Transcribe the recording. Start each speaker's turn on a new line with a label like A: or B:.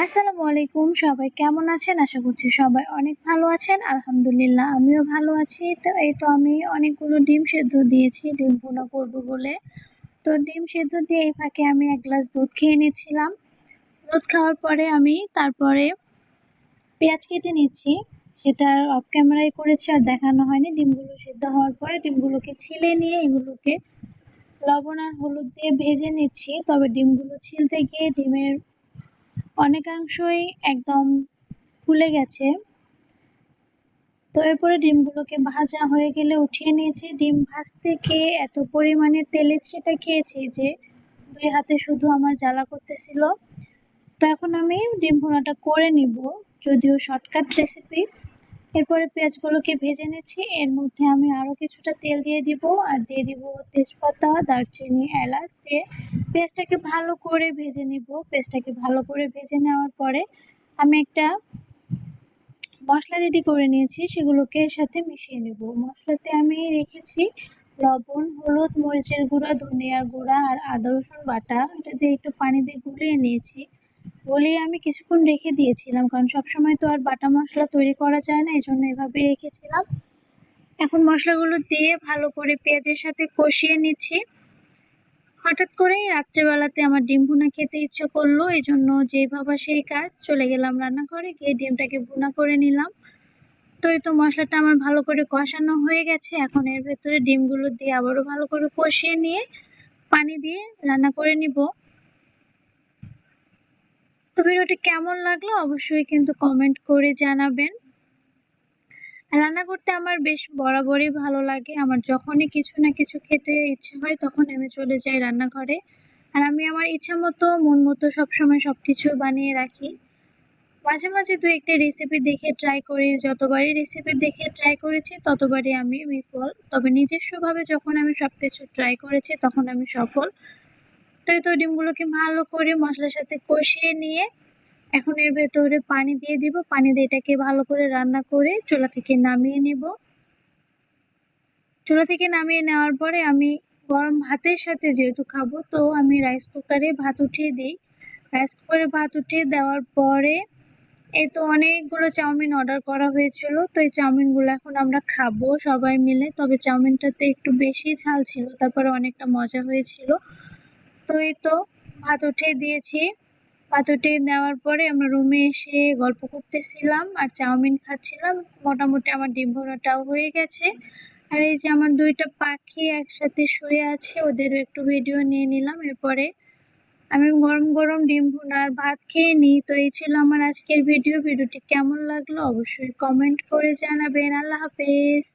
A: আসসালামু আলাইকুম, সবাই কেমন আছেন? আশা করছি সবাই অনেক ভালো আছেন। আলহামদুলিল্লাহ আমিও ভালো আছি। তো এই তো আমি অনেকগুলো ডিম সেদ্ধ দিয়েছি ডিম ভুনা করব বলে। তো ডিম সেদ্ধ দিয়ে এই ফাঁকে আমি 1 গ্লাস দুধ খেয়ে নিচ্ছিলাম। দুধ খাওয়ার পরে আমি তারপরে পেঁয়াজ কেটে নিচ্ছি। সেটা অফ ক্যামেরায় করেছি, আর দেখানো হয়নি। ডিমগুলো সেদ্ধ হওয়ার পরে ডিমগুলোকে ছিলে নিয়ে এগুলোকে লবণ আর হলুদ দিয়ে ভেজে নিচ্ছি। তবে ডিমগুলো ছিলতে গিয়ে ডিমের অনেকাংশই একদম ফুলে গেছে। তো এরপরে ডিমগুলোকে ভাজা হয়ে গেলে উঠিয়ে নিয়েছি। ডিম ভাজতে গিয়ে এত পরিমাণে তেলের ছিটা খেয়েছি যে 2 হাতে শুধু আমার জ্বালা করতেছিল। তো এখন আমি ডিম ভুনাটা করে নিব, যদিও শর্টকাট রেসিপি। এরপরে পেঁয়াজগুলোকে ভেজে নিচ্ছি। এর মধ্যে আমি আরো কিছুটা তেল দিয়ে দিব, আর দিয়ে দিব তেজপাতা, দারচিনি, এলাচ দিয়ে পেঁয়াজটাকে ভালো করে ভেজে নিব। পেঁয়াজটাকে ভালো করে ভেজে নেওয়ার পরে আমি একটা মশলা রেডি করে নিয়েছি, সেগুলোকে এর সাথে মিশিয়ে নেব। মশলাতে আমি রেখেছি লবণ, হলুদ, মরিচের গুঁড়া, ধনিয়ার গুঁড়া আর আদা রসুন বাটা। এটা দিয়ে একটু পানি দিয়ে গুলিয়ে নিয়েছি। গুলিয়ে আমি কিছুক্ষণ রেখে দিয়েছিলাম, কারণ সবসময় তো আর বাটা মশলা তৈরি করা যায় না, এই জন্য এভাবে রেখেছিলাম। এখন মশলাগুলো দিয়ে ভালো করে পেঁয়াজের সাথে কষিয়ে নিচ্ছি। হঠাৎ করেই রাত্রেবেলাতে আমার ডিম ভুনা খেতে ইচ্ছে করলো, এই জন্য যেই ভাবা সেই কাজ, চলে গেলাম রান্নাঘরে, গিয়ে ডিমটাকে ভুনা করে নিলাম। তো এই তো মশলাটা আমার ভালো করে কষানো হয়ে গেছে। এখন এর ভেতরে ডিমগুলো দিয়ে আবারও ভালো করে কষিয়ে নিয়ে পানি দিয়ে রান্না করে নিব। তো ভিডিওটি কেমন লাগলো অবশ্যই কিন্তু কমেন্ট করে জানাবেন। রান্না করতে আমার বেশ বরাবরই ভালো লাগে। আমার যখনই কিছু না কিছু খেতে ইচ্ছে হয় তখন আমি চলে যাই রান্নাঘরে। আর আমি আমার ইচ্ছা মতো মন মতো সবসময় সবকিছু বানিয়ে রাখি। মাঝে মাঝে 2-1টা রেসিপি দেখে ট্রাই করি। যতবারই রেসিপি দেখে ট্রাই করেছি ততবারই আমি বিফল। তবে নিজস্বভাবে যখন আমি সবকিছু ট্রাই করেছি তখন আমি সফল। তো এই তো ডিমগুলোকে ভালো করে মশলার সাথে কষিয়ে নিয়ে এখন এর ভেতরে পানি দিয়ে দিব। পানি দিয়ে এটাকে ভালো করে রান্না করে চুলা থেকে নামিয়ে নিব। চুলা থেকে নামিয়ে নেওয়ার পরে আমি গরম ভাতের সাথে যেহেতু খাবো, তো আমি রাইস কুকারে ভাত উঠিয়ে দিই। রাইস কুকারে ভাত উঠিয়ে দেওয়ার পরে এই তো অনেকগুলো চাউমিন অর্ডার করা হয়েছিল। তো এই চাউমিনগুলো এখন আমরা খাবো সবাই মিলে। তবে চাউমিনটাতে একটু বেশি ঝাল ছিল, তারপরে অনেকটা মজা হয়েছিল। তো এই তো ভাত উঠিয়ে দিয়েছি। ভাত উঠিয়ে দেওয়ার পরে আমরা রুমে এসে গল্প করতেছিলাম আর চাউমিন খাচ্ছিলাম। মোটামুটি আমার ডিম ভুনাটাও হয়ে গেছে। আর এই যে আমার 2টা পাখি একসাথে শুয়ে আছে, ওদেরও একটু ভিডিও নিয়ে নিলাম। এরপরে আমি গরম গরম ডিম ভুনা আর ভাত খেয়ে নিই। তো এই ছিল আমার আজকের ভিডিওটি কেমন লাগলো অবশ্যই কমেন্ট করে জানাবেন। আল্লাহ হাফেজ।